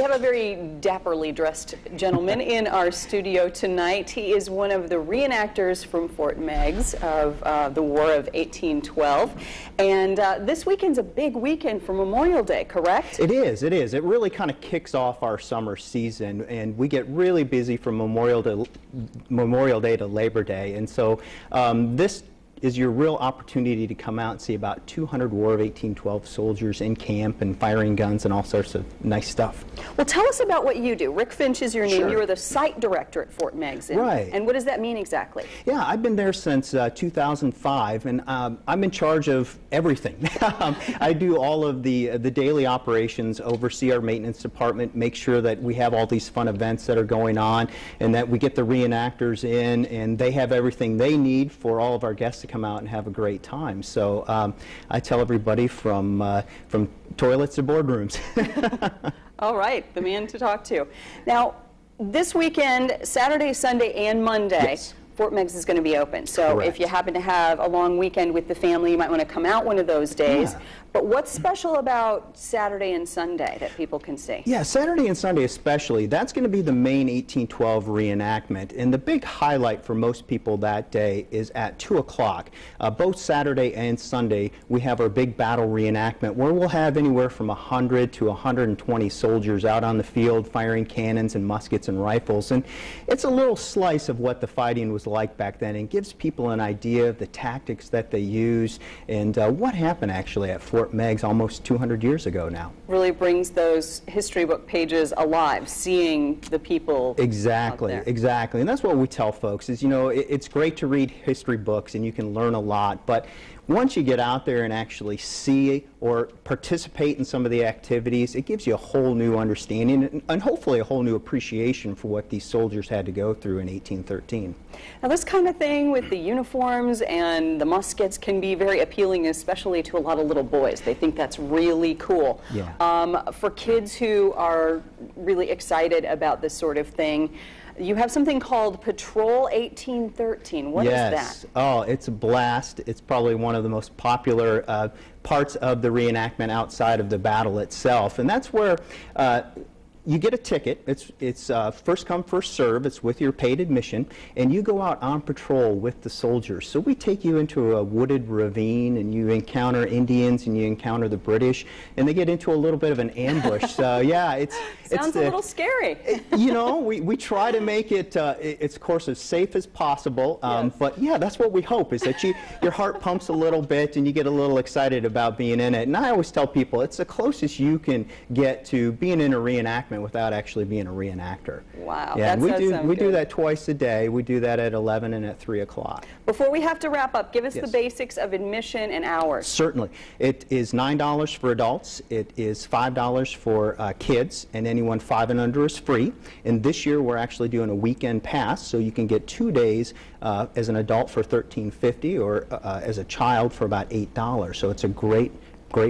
have a very dapperly dressed gentleman in our studio tonight. He is one of the reenactors from Fort Meigs of the War of 1812. And this weekend's a big weekend for Memorial Day, correct? It is, it is. It really kind of kicks off our summer season, and we get really busy from Memorial Day to Labor Day. And so this is your real opportunity to come out and see about 200 War of 1812 soldiers in camp and firing guns and all sorts of nice stuff. Well, tell us about what you do. Rick Finch is your name. Sure. You are the site director at Fort Meigs. Right. And what does that mean exactly? Yeah, I've been there since 2005, and I'm in charge of everything. I do all of the daily operations, oversee our maintenance department, make sure that we have all these fun events that are going on, and that we get the reenactors in, and they have everything they need for all of our guests to come out and have a great time. So I tell everybody from toilets to boardrooms. All right, the man to talk to. Now, this weekend, Saturday, Sunday, and Monday, yes, Fort Meigs is going to be open. So correct, if you happen to have a long weekend with the family, you might want to come out one of those days. Yeah. But what's special about Saturday and Sunday that people can see? Yeah, Saturday and Sunday especially, that's going to be the main 1812 reenactment. And the big highlight for most people that day is at 2 o'clock. Both Saturday and Sunday, we have our big battle reenactment where we'll have anywhere from 100 to 120 soldiers out on the field firing cannons and muskets and rifles. And it's a little slice of what the fighting was like back then, and gives people an idea of the tactics that they used and what happened actually at Fort Meigs almost 200 years ago now. Really brings those history book pages alive, seeing the people. Exactly, out there. exactly. And that's what we tell folks is, you know, it's great to read history books and you can learn a lot, but once you get out there and actually see or participate in some of the activities, it gives you a whole new understanding and hopefully a whole new appreciation for what these soldiers had to go through in 1813. Now, this kind of thing with the uniforms and the muskets can be very appealing, especially to a lot of little boys. They think that's really cool. Yeah. For kids who are really excited about this sort of thing, you have something called Patrol 1813. What is that? Yes. Oh, it's a blast. It's probably one of the most popular parts of the reenactment outside of the battle itself. And that's where you get a ticket. It's first come, first serve. It's with your paid admission, and you go out on patrol with the soldiers. So we take you into a wooded ravine, and you encounter Indians, and you encounter the British, and they get into a little bit of an ambush. So yeah, sounds a little scary. You know, we try to make it, it's of course as safe as possible. Yes. But yeah, that's what we hope, is that your heart pumps a little bit, and you get a little excited about being in it. And I always tell people it's the closest you can get to being in a reenactment without actually being a reenactor. Wow, yeah, that we do that twice a day. We do that at 11 and at 3 o'clock. Before we have to wrap up, give us Yes, the basics of admission and hours. Certainly. It is $9 for adults. It is $5 for kids, and anyone 5 and under is free. And this year we're actually doing a weekend pass, so you can get 2 days as an adult for $13.50 or as a child for about $8. So it's a great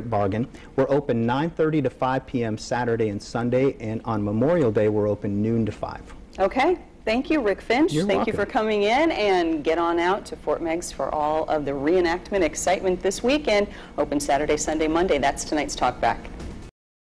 bargain. We're open 9:30 to 5 p.m. Saturday and Sunday, and on Memorial Day we're open noon to 5. Okay. Thank you, Rick Finch. You're Thank you welcome. for coming in, and get on out to Fort Meigs for all of the reenactment excitement this weekend. Open Saturday, Sunday, Monday. That's tonight's Talk Back.